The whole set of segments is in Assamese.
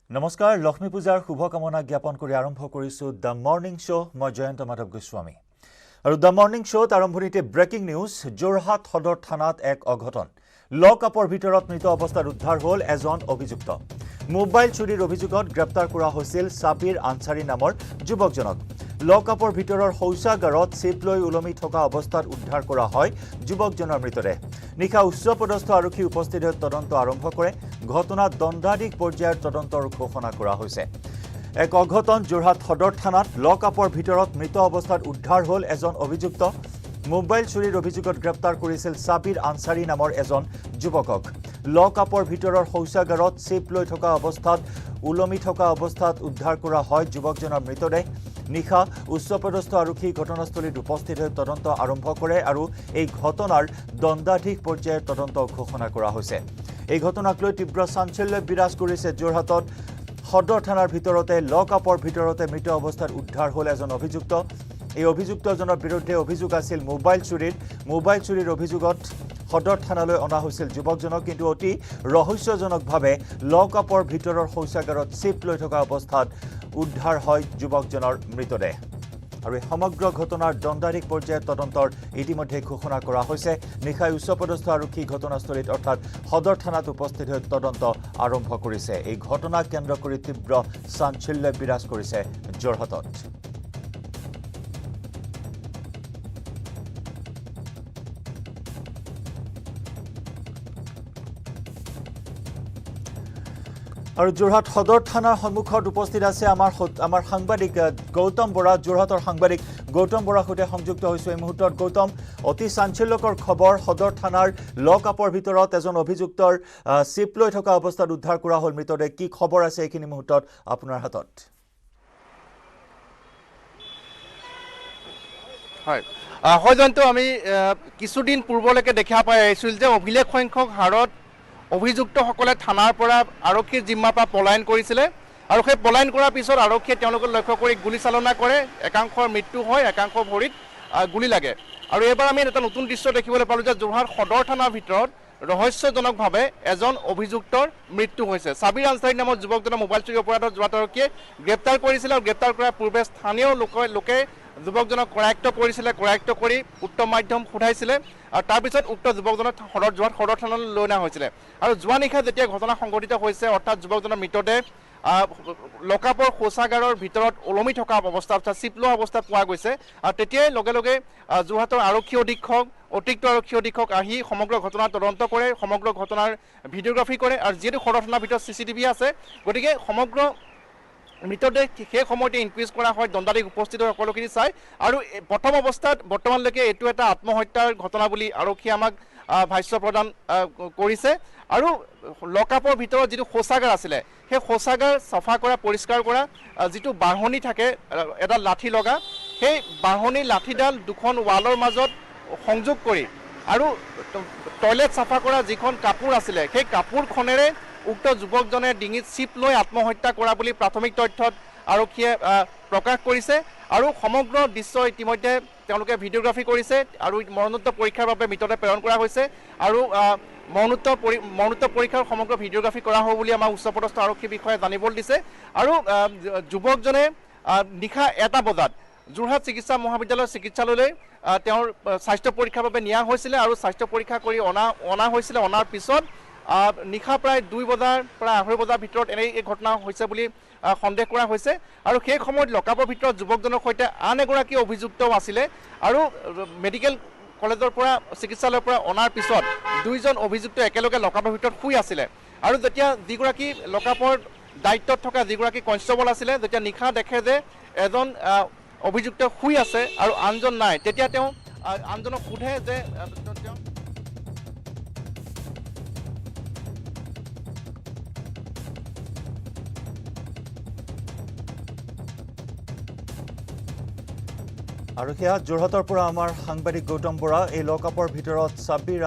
নমস্কাৰ লক্ষ্মী পূজাৰ শুভকামনা জ্ঞাপন কৰি আৰম্ভ কৰিছো দ্য মৰ্নিং শ্ব মই জয়ন্ত মাধৱ গোস্বামী আৰু দ্য মৰ্নিং শ্বত আৰম্ভণিতে ব্ৰেকিং নিউজ যোৰহাট সদৰ থানাত এক অঘটন লকআপৰ ভিতৰত মৃত অৱস্থাত উদ্ধাৰ হ'ল এজন অভিযুক্ত মোবাইল চুৰিৰ অভিযোগত গ্ৰেপ্তাৰ কৰা হৈছিল সাবিৰ আনসাৰী নামৰ যুৱকজনক লকআপৰ ভিতৰৰ শৌচাগাৰত চিপ লৈ উলমি থকা অৱস্থাত উদ্ধাৰ কৰা হয় যুৱকজনৰ মৃতদেহ নিশা উচ্চপদস্থ আৰক্ষী উপস্থিত হৈ তদন্ত আৰম্ভ কৰে ঘটনাত দণ্ডাধীশ পৰ্যায়ৰ তদন্তৰ ঘোষণা কৰা হৈছে এক অঘটন যোৰহাট সদৰ থানাত লকআপৰ ভিতৰত মৃত অৱস্থাত উদ্ধাৰ হ'ল এজন অভিযুক্ত মোবাইল চুৰিৰ অভিযোগত গ্ৰেপ্তাৰ কৰিছিল সাবিৰ আনসাৰী নামৰ এজন যুৱকক লকআপৰ ভিতৰৰ শৌচাগাৰত চিপ লৈ থকা অৱস্থাত উলমি থকা অৱস্থাত উদ্ধাৰ কৰা হয় যুৱকজনৰ মৃতদেহ নিশা উচ্চপদস্থ আৰক্ষী ঘটনাস্থলীত উপস্থিত হৈ তদন্ত আৰম্ভ কৰে আৰু এই ঘটনাৰ দণ্ডাধীশ পৰ্যায়ৰ তদন্ত ঘোষণা কৰা হৈছে এই ঘটনাক লৈ তীব্ৰ চাঞ্চল্য বিৰাজ কৰিছে যোৰহাটত সদৰ থানাৰ ভিতৰতে লকআপৰ ভিতৰতে মৃত অৱস্থাত উদ্ধাৰ হ'ল এজন অভিযুক্ত এই অভিযুক্তজনৰ বিৰুদ্ধে অভিযোগ আছিল মোবাইল চুৰিৰ অভিযোগত সদৰ থানালৈ অনা হৈছিল যুৱকজনক কিন্তু অতি ৰহস্যজনকভাৱে লকআপৰ ভিতৰৰ শৌচাগাৰত চিপ লৈ থকা অৱস্থাত উদ্ধাৰ হয় যুৱকজনৰ মৃতদেহ আৰু এই সমগ্ৰ ঘটনাৰ দণ্ডাধীশ পৰ্যায়ৰ তদন্তৰ ইতিমধ্যে ঘোষণা কৰা হৈছে নিশাই উচ্চপদস্থ আৰক্ষী ঘটনাস্থলীত অৰ্থাৎ সদৰ থানাত উপস্থিত হৈ তদন্ত আৰম্ভ কৰিছে এই ঘটনাক কেন্দ্ৰ কৰি তীব্ৰ চাঞ্চল্য বিৰাজ কৰিছে যোৰহাটত আৰু যোৰহাট সদৰ থানাৰ সন্মুখত উপস্থিত আছে আমাৰ সাংবাদিক গৌতম বৰা যোৰহাটৰ সাংবাদিক গৌতম বৰাৰ সৈতে সংযুক্ত হৈছে এই মুহূৰ্তত গৌতম অতি চাঞ্চল্যকৰ খবৰ সদৰ থানাৰ লকআপৰ ভিতৰত এজন অভিযুক্তৰ চিপ লৈ থকা অৱস্থাত উদ্ধাৰ কৰা হ'ল মৃতদেহ কি খবৰ আছে এইখিনি মুহূৰ্তত আপোনাৰ হাতত হয় হয়তো আমি কিছুদিন পূৰ্বলৈকে দেখা পাই আহিছিল যে অভিলেখ সংখ্যক হাৰত অভিযুক্তসকলে থানাৰ পৰা আৰক্ষীৰ জিম্মাৰ পৰা পলায়ন কৰিছিলে আৰু সেই পলায়ন কৰাৰ পিছত আৰক্ষীয়ে তেওঁলোকক লক্ষ্য কৰি গুলীচালনা কৰে একাংশৰ মৃত্যু হয় একাংশৰ ভৰিত গুলী লাগে আৰু এবাৰ আমি এটা নতুন দৃশ্য দেখিবলৈ পালোঁ যে যোৰহাট সদৰ থানাৰ ভিতৰত ৰহস্যজনকভাৱে এজন অভিযুক্তৰ মৃত্যু হৈছে সাবিৰ আনসাৰী নামৰ যুৱকজনৰ মোবাইল চুৰি অপৰাধত যোৰহাট আৰক্ষীয়ে গ্ৰেপ্তাৰ কৰিছিলে আৰু গ্ৰেপ্তাৰ কৰাৰ পূৰ্বে স্থানীয় লোকে যুৱকজনক কৰায়ত্ব কৰিছিলে কৰায়ত্ব কৰি উত্তম মাধ্যম সোধাইছিলে আৰু তাৰপিছত উক্ত যুৱকজনক যোৰহাট সদৰ থানালৈ লৈ অনা হৈছিলে আৰু যোৱা নিশা যেতিয়া ঘটনা সংঘটিত হৈছে অৰ্থাৎ যুৱকজনৰ মৃতদেহ লকআপৰ শৌচাগাৰৰ ভিতৰত ওলমি থকা অৱস্থাত অৰ্থাৎ চিপ লোৱা অৱস্থাত পোৱা গৈছে আৰু তেতিয়াই লগে লগে যোৰহাটৰ আৰক্ষী অধীক্ষক অতিৰিক্ত আৰক্ষী অধীক্ষক আহি সমগ্ৰ ঘটনাৰ তদন্ত কৰে সমগ্ৰ ঘটনাৰ ভিডিঅ'গ্ৰাফী কৰে আৰু যিহেতু সদৰ থানাৰ ভিতৰত CCTV আছে গতিকে সমগ্ৰ মৃতদেহ সেই সময়তে ইনকুইজ কৰা হয় দণ্ডাধীশ উপস্থিত হৈ সকলোখিনি চাই আৰু প্ৰথম অৱস্থাত বৰ্তমানলৈকে এইটো এটা আত্মহত্যাৰ ঘটনা বুলি আৰক্ষীয়ে আমাক ভাষ্য প্ৰদান কৰিছে আৰু লকআপৰ ভিতৰত যিটো শৌচাগাৰ আছিলে সেই শৌচাগাৰ চাফা কৰা পৰিষ্কাৰ কৰা যিটো বাঢ়নি থাকে এটা লাঠি লগা সেই বাঢ়নি লাঠিডাল দুখন ৱালৰ মাজত সংযোগ কৰি আৰু টয়লেট চাফা কৰা যিখন কাপোৰ আছিলে সেই কাপোৰখনেৰে উক্ত যুৱকজনে ডিঙিত চিপ লৈ আত্মহত্যা কৰা বুলি প্ৰাথমিক তথ্যত আৰক্ষীয়ে প্ৰকাশ কৰিছে আৰু সমগ্ৰ দৃশ্য ইতিমধ্যে তেওঁলোকে ভিডিঅ'গ্ৰাফী কৰিছে আৰু মৰণোত্তৰ পৰীক্ষাৰ বাবে মৃতদেহ প্ৰেৰণ কৰা হৈছে আৰু মৰণোত্তৰ পৰীক্ষাৰ সমগ্ৰ ভিডিঅ'গ্ৰাফী কৰা হ'ব বুলি আমাৰ উচ্চপদস্থ আৰক্ষী বিষয়াই জানিবলৈ দিছে আৰু যুৱকজনে নিশা 1টা বজাত যোৰহাট চিকিৎসা মহাবিদ্যালয়ৰ চিকিৎসালয়লৈ তেওঁৰ স্বাস্থ্য পৰীক্ষাৰ বাবে নিয়া হৈছিলে আৰু স্বাস্থ্য পৰীক্ষা কৰি অনা হৈছিলে অনাৰ পিছত নিশা প্ৰায় 2 বজাৰ পৰা 2:30 বজাৰ ভিতৰত এই ঘটনা হৈছে বুলি সন্দেহ কৰা হৈছে আৰু সেই সময়ত লকআপৰ ভিতৰত যুৱকজনৰ সৈতে আন এগৰাকী অভিযুক্তও আছিলে আৰু মেডিকেল কলেজৰ পৰা চিকিৎসালয়ৰ পৰা অনাৰ পিছত 2জন অভিযুক্ত একেলগে লকআপৰ ভিতৰত শুই আছিলে আৰু যেতিয়া যিগৰাকী লকআপৰ দায়িত্বত থকা যিগৰাকী কনষ্টেবল আছিলে যেতিয়া নিশা দেখে যে এজন অভিযুক্ত শুই আছে আৰু আনজন নাই তেতিয়া তেওঁ আনজনক সোধে যে আৰু সেয়া যোৰহাটৰ পৰা আমাৰ সাংবাদিক গৌতম বৰা এই লকআপৰ ভিতৰত সাবিৰ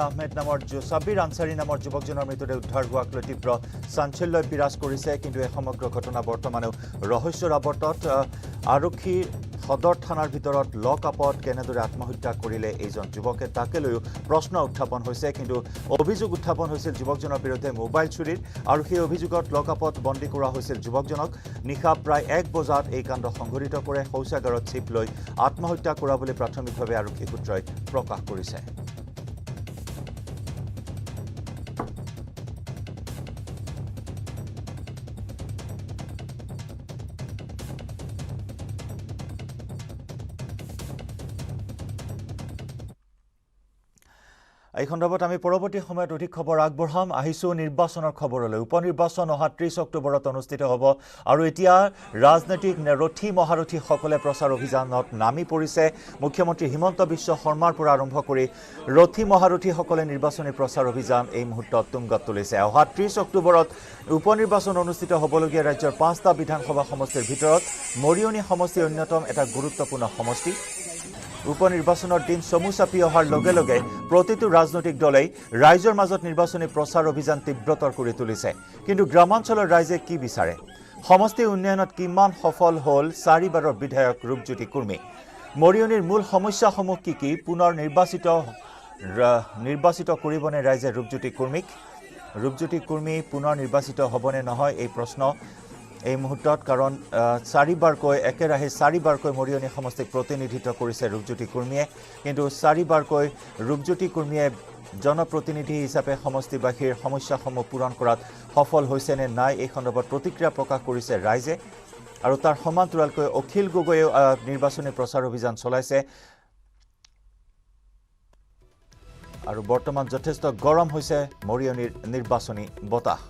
আনসাৰী নামৰ যুৱকজনৰ মৃতদেহ উদ্ধাৰ হোৱাক লৈ তীব্ৰ চাঞ্চল্য বিৰাজ কৰিছে কিন্তু এই সমগ্ৰ ঘটনা বৰ্তমানেও ৰহস্যৰ আৱৰ্তত আৰক্ষী সদৰ থানাৰ ভিতৰত লক আপত কেনেদৰে আত্মহত্যা কৰিলে এইজন যুৱকে তাকে লৈও প্ৰশ্ন উত্থাপন হৈছে কিন্তু অভিযোগ উত্থাপন হৈছিল যুৱকজনৰ বিৰুদ্ধে মোবাইল চুৰিৰ আৰু সেই অভিযোগত লক আপত বন্দী কৰা হৈছিল যুৱকজনক নিশা প্ৰায় 1 বজাত এই কাণ্ড সংঘটিত কৰে শৌচাগাৰত চিপ লৈ আত্মহত্যা কৰা বুলি প্ৰাথমিকভাৱে আৰক্ষী সূত্ৰই প্ৰকাশ কৰিছে এই খণ্ডত আমি পৰৱৰ্তী সময়ত অধিক খবৰ আগবঢ়াম আহিছো নিৰ্বাচনৰ খবৰলৈ উপনিৰ্বাচন অহা 30 অক্টোবৰত অনুষ্ঠিত হ'ব আৰু এতিয়া ৰাজনৈতিক ৰথী মহাৰথী সকলে প্ৰচাৰ অভিযানত নামি পৰিছে মুখ্যমন্ত্ৰী হিমন্ত বিশ্ব শৰ্মাৰ পৰা আৰম্ভ কৰি ৰথী মহাৰথী সকলে নিৰ্বাচনী প্ৰচাৰ অভিযান এই মুহূৰ্তত তুংগত তুলিছে অহা 30 অক্টোবৰত উপনিৰ্বাচন অনুষ্ঠিত হ'বলগীয়া ৰাজ্যৰ 5টা বিধানসভা সমষ্টিৰ ভিতৰত মৰিয়নি সমষ্টি অন্যতম এটা গুৰুত্বপূৰ্ণ সমষ্টি উপনিৰ্বাচনৰ দিন চমু চাপি অহাৰ লগে লগে প্ৰতিটো ৰাজনৈতিক দলেই ৰাইজৰ মাজত নিৰ্বাচনী প্ৰচাৰ অভিযান তীব্ৰতৰ কৰি তুলিছে কিন্তু গ্ৰামাঞ্চলৰ ৰাইজে কি বিচাৰে সমষ্টি উন্নয়নত কিমান সফল হ'ল 4বাৰৰ বিধায়ক ৰূপজ্যোতি কুৰ্মী মৰিয়নিৰ মূল সমস্যাসমূহ কি পুনৰ নিৰ্বাচিত কৰিবনে ৰাইজে ৰূপজ্যোতি কুৰ্মী পুনৰ নিৰ্বাচিত হ'বনে নহয় এই প্ৰশ্ন এই মুহূৰ্তত কাৰণ 4বাৰকৈ একেৰাহে 4বাৰকৈ মৰিয়নি সমষ্টিক প্ৰতিনিধিত্ব কৰিছে ৰূপজ্যোতি কুৰ্মীয়ে কিন্তু 4বাৰকৈ ৰূপজ্যোতি কুৰ্মীয়ে জনপ্ৰতিনিধি হিচাপে সমষ্টিবাসীৰ সমস্যাসমূহ পূৰণ কৰাত সফল হৈছে নে নাই এই খণ্ডত প্ৰতিক্ৰিয়া প্ৰকাশ কৰিছে ৰাইজে আৰু তাৰ সমান্তৰালকৈ অখিল গগৈয়ে নিৰ্বাচনী প্ৰচাৰ অভিযান চলাইছে আৰু বৰ্তমান যথেষ্ট গৰম হৈছে মৰিয়নিৰ নিৰ্বাচনী বতাহ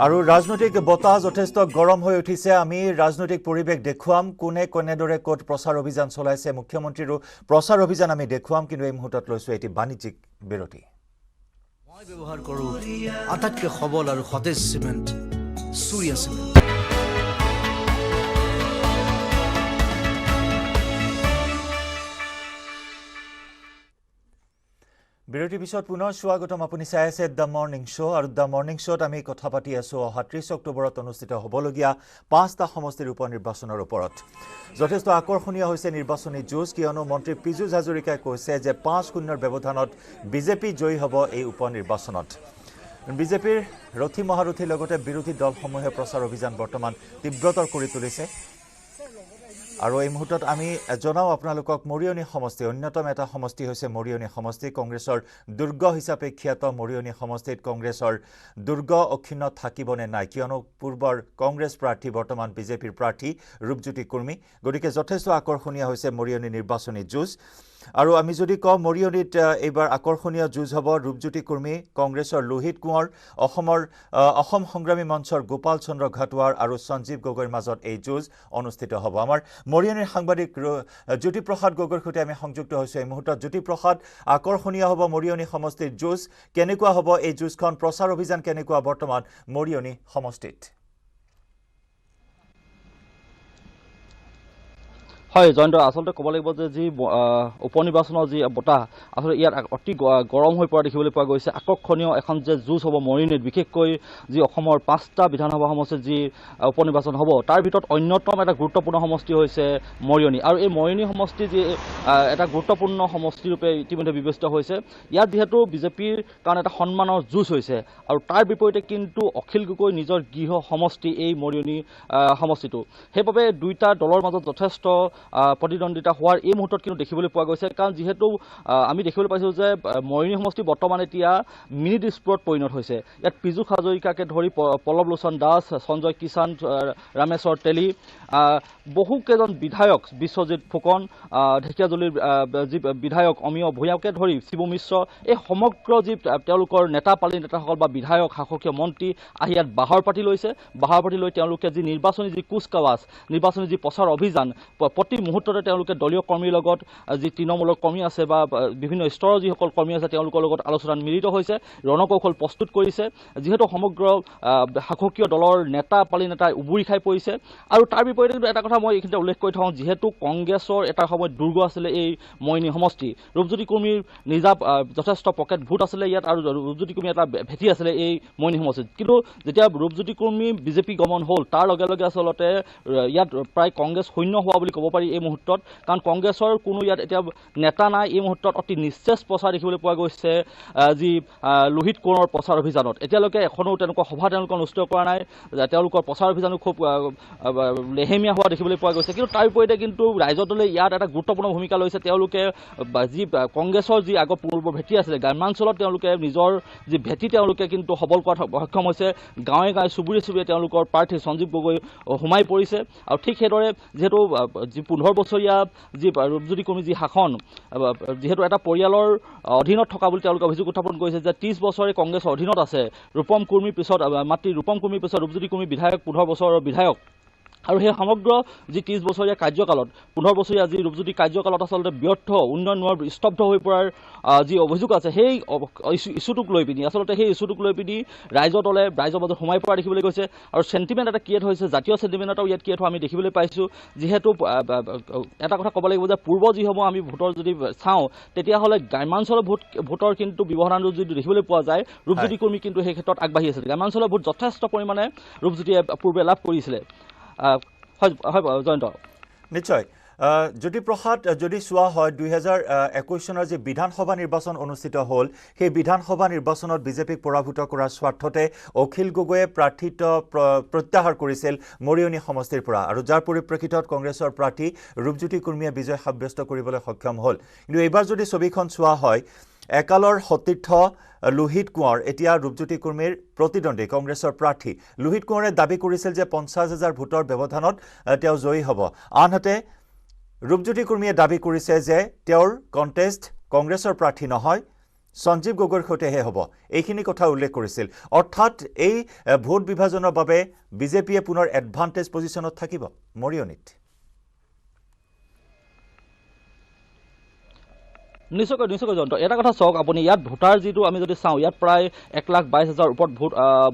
আৰু ৰাজনৈতিক বতাহ যথেষ্ট গৰম হৈ উঠিছে আমি ৰাজনৈতিক পৰিৱেশ দেখুৱাম কোনে কোনেদৰে কোট প্ৰচাৰ অভিযান চলাইছে মুখ্যমন্ত্ৰীৰ প্ৰচাৰ অভিযান আমি দেখুৱাম কিন্তু এই মুহূৰ্তত লৈছো এটি বাণিজ্যিক বিৰতি মই ব্যৱহাৰ কৰো আটাইতকৈ সবল আৰু সতেজ সিমেন্ট সূৰ্য সিমেন্ট বিৰতিৰ পিছত পুনৰ স্বাগতম আপুনি চাই আছে দ্য মৰ্নিং শ্ব' আৰু দ্য মৰ্নিং শ্ব'ত আমি কথা পাতি আছো অহা 30 অক্টোবৰত অনুষ্ঠিত হ'বলগীয়া 5টা সমষ্টিৰ উপনিৰ্বাচনৰ ওপৰত যথেষ্ট আকৰ্ষণীয় হৈছে নিৰ্বাচনী যুঁজ কিয়নো মন্ত্ৰী পীযুষ হাজৰিকাই কৈছে যে 5-0ৰ ব্যৱধানত বিজেপি জয়ী হ'ব এই উপনিৰ্বাচনত বিজেপিৰ ৰথী মহাৰথীৰ লগতে বিৰোধী দলসমূহে প্ৰচাৰ অভিযান বৰ্তমান তীব্ৰতৰ কৰি তুলিছে আৰু এই মুহূৰ্তত আমি জনাও আপোনালোকক মৰিয়নি সমষ্টি অন্যতম এটা সমষ্টি হৈছে মৰিয়নি সমষ্টি কংগ্ৰেছৰ দুৰ্গ হিচাপে খ্যাত মৰিয়নি সমষ্টিত কংগ্ৰেছৰ দুৰ্গ অক্ষুণ্ণ থাকিবনে নাই কিয়নো পূৰ্বৰ কংগ্ৰেছ প্ৰাৰ্থী বৰ্তমান বিজেপিৰ প্ৰাৰ্থী ৰূপজ্যোতি কুৰ্মী গতিকে যথেষ্ট আকৰ্ষণীয় হৈছে মৰিয়নি নিৰ্বাচনী যুঁজ আৰু আমি যদি কওঁ মৰিয়নিত এইবাৰ আকৰ্ষণীয় যুঁজ হ'ব ৰূপজ্যোতি কুৰ্মী কংগ্ৰেছৰ লোহিত কোঁৱৰ অসম সংগ্ৰামী মঞ্চৰ গোপাল চন্দ্ৰ ঘাটোৱাৰ আৰু সঞ্জীৱ গগৈৰ মাজত এই যুঁজ অনুষ্ঠিত হ'ব আমাৰ মৰিয়নিৰ সাংবাদিক জ্যোতিপ্ৰসাদ গগৈৰ সৈতে আমি সংযুক্ত হৈছো এই মুহূৰ্তত জ্যোতিপ্ৰসাদ আকৰ্ষণীয় হ'ব মৰিয়নি সমষ্টিৰ যুঁজ কেনেকুৱা হ'ব এই যুঁজখন প্ৰচাৰ অভিযান কেনেকুৱা বৰ্তমান মৰিয়নি সমষ্টিত হয় জয়ন্ত আসলতে ক'ব লাগিব যে যি উপনিৰ্বাচনৰ যি বতাহ আসলে ইয়াত অতি গৰম হৈ পৰা দেখিবলৈ পোৱা গৈছে আকৰ্ষণীয় এখন যে যুঁজ হ'ব মৰিয়নিত বিশেষকৈ যি অসমৰ 5টা বিধানসভা সমষ্টিৰ যি উপনিৰ্বাচন হ'ব তাৰ ভিতৰত অন্যতম এটা গুৰুত্বপূৰ্ণ সমষ্টি হৈছে মৰিয়নি আৰু এই মৰিয়নি সমষ্টি যি এটা গুৰুত্বপূৰ্ণ সমষ্টি ৰূপে ইতিমধ্যে বিবেচিত হৈছে ইয়াত যিহেতু বিজেপিৰ কাৰণে এটা সন্মানৰ যুঁজ হৈছে আৰু তাৰ বিপৰীতে কিন্তু অখিল গগৈ নিজৰ গৃহ সমষ্টি এই মৰিয়নি সমষ্টিটো সেইবাবে দুইটা দলৰ মাজত যথেষ্ট প্ৰতিদ্বন্দ্বিতা হোৱাৰ এই মুহূৰ্তত কিন্তু দেখিবলৈ পোৱা গৈছে কাৰণ যিহেতু আমি দেখিবলৈ পাইছোঁ যে মৰিনী সমষ্টি বৰ্তমান এতিয়া মিনি দিছপুৰত পৰিণত হৈছে ইয়াত পীযুষ হাজৰিকাকে ধৰি পল্লৱ লোচন দাস সঞ্জয় কিষাণ ৰামেশ্বৰ তেলী বহুকেইজন বিধায়ক বিশ্বজিৎ ফুকন ঢেকীয়াজুলিৰ যি বিধায়ক অমিয় ভূঞাকে ধৰি শিৱ মিশ্ৰ এই সমগ্ৰ যি তেওঁলোকৰ নেতা পালি নেতাসকল বা বিধায়ক শাসকীয় মন্ত্ৰী আহি ইয়াত বাহৰ পাতি লৈছে বাহৰ পাতি লৈ তেওঁলোকে যি নিৰ্বাচনী যি কুচকাৱাজ নিৰ্বাচনী যি প্ৰচাৰ অভিযান প্ৰতি মুহূৰ্ততে তেওঁলোকে দলীয় কৰ্মীৰ লগত যি তৃণমূলৰ কৰ্মী আছে বা বিভিন্ন স্তৰৰ যিসকল কৰ্মী আছে তেওঁলোকৰ লগত আলোচনাত মিলিত হৈছে ৰণকৌশল প্ৰস্তুত কৰিছে যিহেতু সমগ্ৰ শাসকীয় দলৰ নেতা পালি নেতাই উবুৰি খাই পৰিছে আৰু তাৰ বিপৰীতে কিন্তু এটা কথা মই এইখিনিতে উল্লেখ কৰি থওঁ যিহেতু কংগ্ৰেছৰ এটা সময়ত দুৰ্গ আছিলে এই মৰিনী সমষ্টি ৰূপজ্যোতি কুৰ্মীৰ নিজা যথেষ্ট পকেট ভোট আছিলে ইয়াত আৰু ৰূপজ্যোতি কুৰ্মী এটা ভেটি আছিলে এই মৰিনী সমষ্টিত কিন্তু যেতিয়া ৰূপজ্যোতি কুৰ্মী বিজেপি গমন হ'ল তাৰ লগে লগে আচলতে ইয়াত প্ৰায় কংগ্ৰেছ শূন্য হোৱা বুলি ক'ব পাৰি এই মুহূৰ্তত কাৰণ কংগ্ৰেছৰ কোনো ইয়াত এতিয়া নেতা নাই এই মুহূৰ্তত অতি নিশ্চেষ প্ৰচাৰ দেখিবলৈ পোৱা গৈছে যি লোহিত কোঁৱৰৰ প্ৰচাৰ অভিযানত এতিয়ালৈকে এখনো তেনেকুৱা সভা তেওঁলোকে অনুষ্ঠিত কৰা নাই তেওঁলোকৰ প্ৰচাৰ অভিযানো খুব লেহেমীয়া হোৱা দেখিবলৈ পোৱা গৈছে কিন্তু তাৰ বিপৰীতে কিন্তু ৰাইজৰ দলে ইয়াত এটা গুৰুত্বপূৰ্ণ ভূমিকা লৈছে তেওঁলোকে যি কংগ্ৰেছৰ যি আগৰ পূৰ্বৰ ভেটি আছিলে গ্ৰাম্যাঞ্চলত তেওঁলোকে নিজৰ যি ভেটি তেওঁলোকে কিন্তু সবল কৰাত সক্ষম হৈছে গাঁৱে গাঁৱে চুবুৰীয়ে চুবুৰীয়ে তেওঁলোকৰ প্ৰাৰ্থী সঞ্জীৱ গগৈ সোমাই পৰিছে আৰু ঠিক সেইদৰে যিহেতু যি 15 বছৰীয়া যি ৰূপজ্যোতি কুৰ্মী যি শাসন যিহেতু এটা পৰিয়ালৰ অধীনত থকা বুলি তেওঁলোকে অভিযোগ উত্থাপন কৰিছে যে 30 বছৰে কংগ্ৰেছৰ অধীনত আছে ৰূপম কুৰ্মীৰ পিছত মাতৃ ৰূপম কুৰ্মীৰ পিছত ৰূপজ্যোতি কুৰ্মী বিধায়ক 15 বছৰৰ বিধায়ক আৰু সেই সমগ্ৰ যি 30 বছৰীয়া কাৰ্যকালত 15 বছৰীয়া যি ৰূপজ্যোতি কাৰ্যকালত আচলতে ব্যৰ্থ উন্নয়ন নোৱাৰ স্তব্ধ হৈ পৰাৰ যি অভিযোগ আছে সেই ইছ্যুটোক লৈ পিনি আচলতে সেই ইছ্যুটোক লৈ পিনি ৰাইজৰ দলে ৰাইজৰ মাজত সোমাই পৰা দেখিবলৈ গৈছে আৰু চেণ্টিমেণ্ট এটা ক্ৰিয়েট হৈছে জাতীয় চেণ্টিমেণ্ট এটাও ইয়াত ক্ৰিয়েট হোৱা আমি দেখিবলৈ পাইছোঁ যিহেতু এটা কথা ক'ব লাগিব যে পূৰ্ব যিসমূহ আমি ভোটৰ যদি চাওঁ তেতিয়াহ'লে গ্ৰাম্যাঞ্চলৰ ভোটৰ কিন্তু ব্যৱধান যদি দেখিবলৈ পোৱা যায় ৰূপজ্যোতি কুৰ্মী কিন্তু সেই ক্ষেত্ৰত আগবাঢ়ি আছিল গ্ৰাম্যাঞ্চলৰ ভোট যথেষ্ট পৰিমাণে ৰূপজ্যোতিয়ে পূৰ্বে লাভ কৰিছিলে হয় জয়ন্ত নিশ্চয় জ্যোতিপ্ৰসাদ যদি চোৱা হয় 2021 চনৰ যি বিধানসভা নিৰ্বাচন অনুষ্ঠিত হ'ল সেই বিধানসভা নিৰ্বাচনত বিজেপিক পৰাভূত কৰাৰ স্বাৰ্থতে অখিল গগৈয়ে প্ৰাৰ্থিত্ব প্ৰত্যাহাৰ কৰিছিল মৰিয়নি সমষ্টিৰ পৰা আৰু যাৰ পৰিপ্ৰেক্ষিতত কংগ্ৰেছৰ প্ৰাৰ্থী ৰূপজ্যোতি কুৰ্মীয়ে বিজয় সাব্যস্ত কৰিবলৈ সক্ষম হ'ল কিন্তু এইবাৰ যদি ছবিখন চোৱা হয় একালৰ সতীৰ্থ লোহিত কোঁৱৰ এতিয়া ৰূপজ্যোতি কুৰ্মীৰ প্ৰতিদ্বন্দ্বী কংগ্ৰেছৰ প্ৰাৰ্থী লোহিত কোঁৱৰে দাবী কৰিছিল যে 50,000 ভোটৰ ব্যৱধানত তেওঁ জয়ী হ'ব আনহাতে ৰূপজ্যোতি কুৰ্মীয়ে দাবী কৰিছে যে তেওঁৰ কণ্টেষ্ট কংগ্ৰেছৰ প্ৰাৰ্থী নহয় সঞ্জীৱ গগৈৰ সৈতেহে হ'ব এইখিনি কথা উল্লেখ কৰিছিল অৰ্থাৎ এই ভোট বিভাজনৰ বাবে বিজেপিয়ে পুনৰ এডভান্টেজ পজিশ্যনত থাকিব মৰিয়নিত নিশ্চয়কৈ জয়ন্ত এটা কথা চাওক আপুনি ইয়াত ভোটাৰ যিটো আমি যদি চাওঁ ইয়াত প্ৰায় 1,22,000 ওপৰত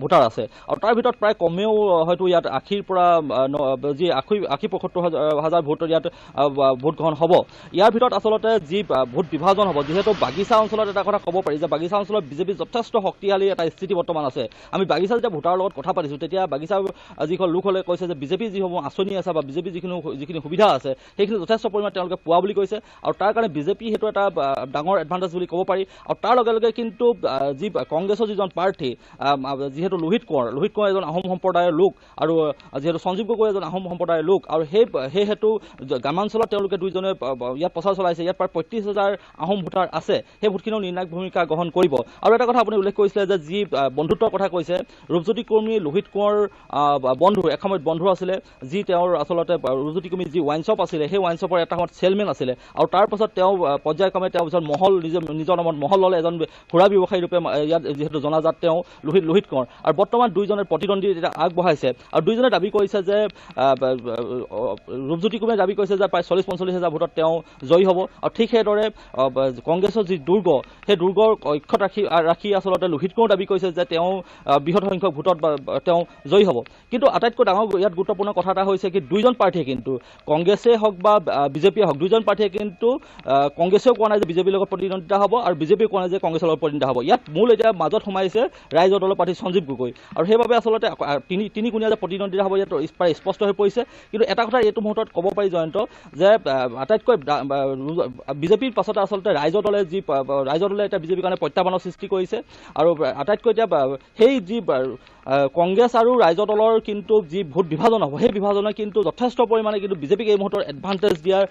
ভোটাৰ আছে আৰু তাৰ ভিতৰত প্ৰায় কমেও হয়তো ইয়াত 80ৰ পৰা যি 75,000 ভোটৰ ইয়াত ভোট গ্ৰহণ হ'ব ইয়াৰ ভিতৰত আচলতে যি ভোট বিভাজন হ'ব যিহেতু বাগিচা অঞ্চলত এটা কথা ক'ব পাৰি যে বাগিচা অঞ্চলত বিজেপি যথেষ্ট শক্তিশালী এটা স্থিতি বৰ্তমান আছে আমি বাগিচা যেতিয়া ভোটাৰৰ লগত কথা পাতিছোঁ তেতিয়া বাগিচাৰ যিখন লোকসকলে কৈছে যে বিজেপি যিসমূহ আঁচনি আছে বা বিজেপি যিখিনি সুবিধা আছে সেইখিনি যথেষ্ট পৰিমাণে তেওঁলোকে পোৱা বুলি কৈছে আৰু তাৰ কাৰণে বিজেপি সেইটো এটা ডাঙৰ এডভান্টেজ বুলি ক'ব পাৰি আৰু তাৰ লগে লগে কিন্তু যি কংগ্ৰেছৰ যিজন প্ৰাৰ্থী যিহেতু লোহিত কোঁৱৰ এজন আহোম সম্প্ৰদায়ৰ লোক আৰু যিহেতু সঞ্জীৱ গগৈ এজন আহোম সম্প্ৰদায়ৰ লোক আৰু সেই হেতু গ্ৰামাঞ্চলত তেওঁলোকে দুইজনে ইয়াত প্ৰচাৰ চলাইছে ইয়াত প্ৰায় 35,000 আহোম ভোটাৰ আছে সেই ভোটখিনিও নিৰ্ণায়ক ভূমিকা গ্ৰহণ কৰিব আৰু এটা কথা আপুনি উল্লেখ কৰিছিলে যে যি বন্ধুত্বৰ কথা কৈছে ৰূপজ্যোতি কুৰ্মী লোহিত কোঁৱৰ বন্ধু এসময়ত বন্ধু আছিলে যি তেওঁৰ আচলতে ৰূপজ্যোতি কুৰ্মী যি ৱাইন শ্বপ আছিলে সেই ৱাইন শ্বপৰ এটা সময়ত চেলমেন আছিলে আৰু তাৰ পাছত তেওঁ পৰ্যায়ক্ৰমে তেওঁ পিছত মহল নিজৰ নামত মহল ল'লে এজন সুৰা ব্যৱসায়ী ৰূপে ইয়াত যিহেতু জনাজাত তেওঁ লোহিত কোঁৱৰ আৰু বৰ্তমান দুইজনে প্ৰতিদ্বন্দ্বী আগবঢ়াইছে আৰু দুইজনে দাবী কৰিছে যে ৰূপজ্যোতি কুৰ্মীয়ে দাবী কৰিছে যে প্ৰায় 40-45,000 ভোটত তেওঁ জয়ী হ'ব আৰু ঠিক সেইদৰে কংগ্ৰেছৰ যি দুৰ্গ সেই দুৰ্গৰ অক্ষত ৰাখি আচলতে লোহিত কোঁৱৰ দাবী কৰিছে যে তেওঁ বৃহৎ সংখ্যক ভোটত তেওঁ জয়ী হ'ব কিন্তু আটাইতকৈ ডাঙৰ ইয়াত গুৰুত্বপূৰ্ণ কথা এটা হৈছে কি দুইজন প্ৰাৰ্থীয়ে কিন্তু কংগ্ৰেছে হওক বা বিজেপিয়ে হওক দুইজন প্ৰাৰ্থীয়ে কিন্তু কংগ্ৰেছেও কোৱা নাই যে বিজেপিৰ লগত প্ৰতিদ্বন্দ্বিতা হ'ব আৰু বিজেপি কোৱা যে কংগ্ৰেছৰ লগত প্ৰতিদ্বন্দ্বিতা হ'ব। ইয়াত মূল এতিয়া মাজত সোমাইছে ৰাইজৰ দলৰ প্ৰাৰ্থী সঞ্জীৱ গগৈ আৰু সেইবাবে আচলতে তিনিকোণীয়া যে প্ৰতিদ্বন্দ্বিতা হ'ব ইয়াত প্ৰায় স্পষ্ট হৈ পৰিছে। কিন্তু এটা কথা এইটো মুহূৰ্তত ক'ব পাৰি জয়ন্ত যে আটাইতকৈ বিজেপিৰ পাছতে আচলতে ৰাইজৰ দলে এতিয়া বিজেপিৰ কাৰণে প্ৰত্যাহ্বানৰ সৃষ্টি কৰিছে আৰু আটাইতকৈ এতিয়া সেই যি কংগ্ৰেছ আৰু ৰাইজৰ দলৰ কিন্তু যি ভোট বিভাজন হ'ব সেই বিভাজনে কিন্তু যথেষ্ট পৰিমাণে কিন্তু বিজেপিক এই মুহূৰ্তত এডভান্টেজ দিয়াৰ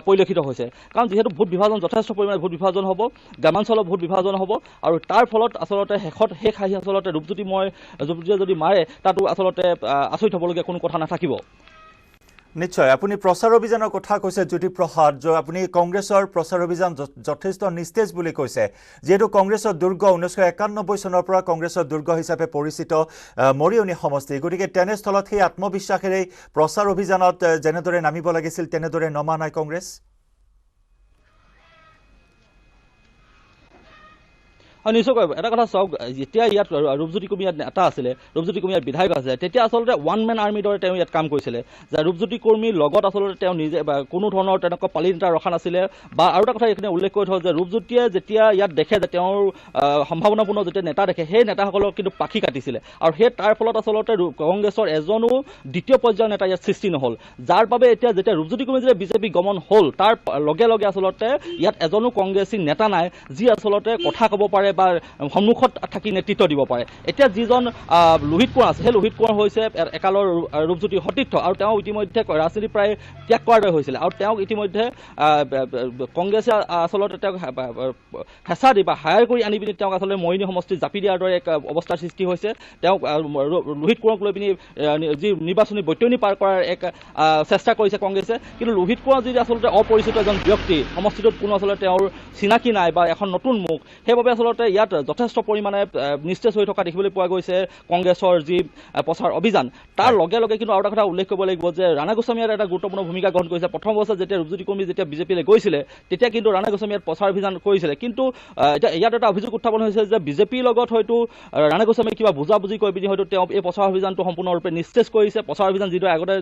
পৰিলক্ষিত হৈছে। কাৰণ যিহেতু ভোট বিভাজন যথেষ্ট পৰিমাণে ভোট বিভাজন হ'ব, গ্ৰামাঞ্চলৰ ভোট বিভাজন হ'ব আৰু তাৰ ফলত আচলতে শেষ আহি আচলতে ৰূপজ্যোতিয়ে যদি মাৰে তাতো আচলতে আচৰিত হ'বলগীয়া কোনো কথা নাথাকিব। নিশ্চয় আপুনি প্ৰচাৰ অভিযানৰ কথা কৈছে জ্যোতিপ্ৰসাদ, আপুনি কংগ্ৰেছৰ প্ৰচাৰ অভিযান যথেষ্ট নিস্তেজ বুলি কৈছে। যিহেতু কংগ্ৰেছৰ দুৰ্গ 1991 চনৰ পৰা কংগ্ৰেছৰ দুৰ্গ হিচাপে পৰিচিত মৰিয়নি সমষ্টি, গতিকে তেনেস্থলত সেই আত্মবিশ্বাসেৰে প্ৰচাৰ অভিযানত যেনেদৰে নামিব লাগিছিল তেনেদৰে নমা নাই কংগ্ৰেছ। নিশ্চয়কৈ এটা কথা চাওক, যেতিয়া ইয়াত ৰূপজ্যোতি কুৰ্মী নেতা আছিলে, ৰূপজ্যোতি কুৰ্মী বিধায়ক আছিলে, তেতিয়া আচলতে ওৱান মেন আৰ্মিৰ দৰে তেওঁ ইয়াত কাম কৰিছিলে। যে ৰূপজ্যোতি কুৰ্মীৰ লগত আচলতে তেওঁ নিজে কোনো ধৰণৰ তেনেকুৱা পালি নেতা ৰখা নাছিলে। বা আৰু এটা কথা এইখিনি উল্লেখ কৰি থওঁ যে ৰূপজ্যোতিয়ে যেতিয়া ইয়াত দেখে যে তেওঁৰ সম্ভাৱনাপূৰ্ণ যেতিয়া নেতা দেখে সেই নেতাসকলক কিন্তু পাখি কাটিছিলে আৰু সেই তাৰ ফলত আচলতে কংগ্ৰেছৰ এজনো দ্বিতীয় পৰ্যায়ৰ নেতা ইয়াত সৃষ্টি নহ'ল। যাৰ বাবে এতিয়া যেতিয়া ৰূপজ্যোতি কুৰ্মী যেতিয়া বিজেপি গমন হ'ল তাৰ লগে লগে আচলতে ইয়াত এজনো কংগ্ৰেছী নেতা নাই যি আচলতে কথা ক'ব পাৰে বা সন্মুখত থাকি নেতৃত্ব দিব পাৰে। এতিয়া যিজন লোহিত কোঁৱৰ আছে সেই লোহিত কোঁৱৰ হৈছে একালৰ ৰূপজ্যোতিৰ সতীৰ্থ আৰু তেওঁ ইতিমধ্যে ৰাজনীতি প্ৰায় ত্যাগ কৰাৰ দৰে হৈছিলে আৰু তেওঁক ইতিমধ্যে কংগ্ৰেছে আচলতে তেওঁক হেঁচা দি বা হায়াৰ কৰি আনি পিনি তেওঁক আচলতে মৰিয়নি সমষ্টিত জাপি দিয়াৰ দৰে এক অৱস্থাৰ সৃষ্টি হৈছে। তেওঁক লোহিত কোঁৱৰক লৈ পিনি যি নিৰ্বাচনী বৈতৰণি পাৰ কৰাৰ এক চেষ্টা কৰিছে কংগ্ৰেছে। কিন্তু লোহিত কোঁৱৰ যদি আচলতে অপৰিচিত এজন ব্যক্তি, সমষ্টিটোত কোনো আচলতে তেওঁৰ চিনাকি নাই বা এখন নতুন মুখ, সেইবাবে আচলতে ইয়াত যথেষ্ট পৰিমাণে নিস্তেজ হৈ থকা দেখিবলৈ পোৱা গৈছে কংগ্ৰেছৰ যি প্ৰচাৰ অভিযান। তাৰ লগে লগে কিন্তু আৰু এটা কথা উল্লেখ কৰিব লাগিব যে ৰাণা গোস্বামীয়ে এটা গুৰুত্বপূৰ্ণ ভূমিকা গ্ৰহণ কৰিছে। প্ৰথম অৱস্থাত যেতিয়া ৰূপজ্যোতি কুৰ্মী যেতিয়া বিজেপিলৈ গৈছিলে তেতিয়া কিন্তু ৰাণা গোস্বামীয়ে প্ৰচাৰ অভিযান কৰিছিলে। কিন্তু এতিয়া ইয়াত এটা অভিযোগ উত্থাপন হৈছে যে বিজেপিৰ লগত হয়তো ৰাণা গোস্বামীয়ে কিবা বুজাবুজি কৰি পিনি হয়তো তেওঁ এই প্ৰচাৰ অভিযানটো সম্পূৰ্ণৰূপে নিস্তেজ কৰিছে। প্ৰচাৰ অভিযান যিদৰে আগতে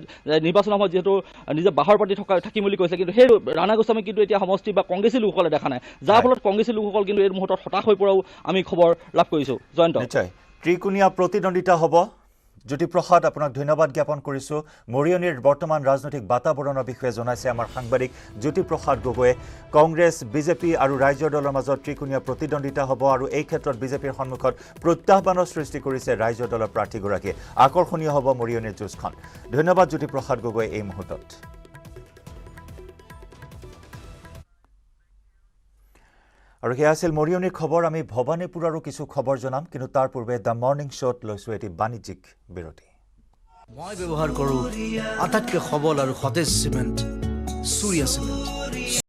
নিৰ্বাচনৰ সময়ত যিহেতু নিজে বাহৰ পাতি থাকিম বুলি কৈছে, কিন্তু সেই ৰাণা গোস্বামী কিন্তু এতিয়া সমষ্টি বা কংগ্ৰেছী লোকসকলে দেখা নাই, যাৰ ফলত কংগ্ৰেছী লোকসকল কিন্তু এই মুহূৰ্তত হতাশ হৈ পৰাও আমি খবৰ লাভ কৰিছোঁ। জয়ন্ত, নিশ্চয় ত্ৰিকোণীয়া প্ৰতিদ্বন্দ্বিতা হ'ব। জ্যোতিপ্ৰসাদ, আপোনাক ধন্যবাদ জ্ঞাপন কৰিছোঁ। মৰিয়নিৰ বৰ্তমান ৰাজনৈতিক বাতাবৰণৰ বিষয়ে জনাইছে আমাৰ সাংবাদিক জ্যোতিপ্ৰসাদ গগৈয়ে। কংগ্ৰেছ, বিজেপি আৰু ৰাইজৰ দলৰ মাজত ত্ৰিকোণীয়া প্ৰতিদ্বন্দ্বিতা হ'ব আৰু এই ক্ষেত্ৰত বিজেপিৰ সন্মুখত প্ৰত্যাহ্বানৰ সৃষ্টি কৰিছে ৰাইজৰ দলৰ প্ৰাৰ্থীগৰাকীয়ে। আকৰ্ষণীয় হ'ব মৰিয়নিৰ যুঁজখন। ধন্যবাদ জ্যোতিপ্ৰসাদ গগৈ এই মুহূৰ্তত। আৰু সেয়া আছিল মৰিয়নিৰ খবৰ। আমি ভৱানীপুৰৰো কিছু খবৰ জনাম, কিন্তু তাৰ পূৰ্বে দ্য মৰ্ণিং শ্ব'ত লৈছোঁ এটি বাণিজ্যিক বিৰতি। মই ব্যৱহাৰ কৰোঁ আটাইতকৈ সবল আৰু সতেজ চিমেণ্ট, সূৰ্য চিমেণ্ট।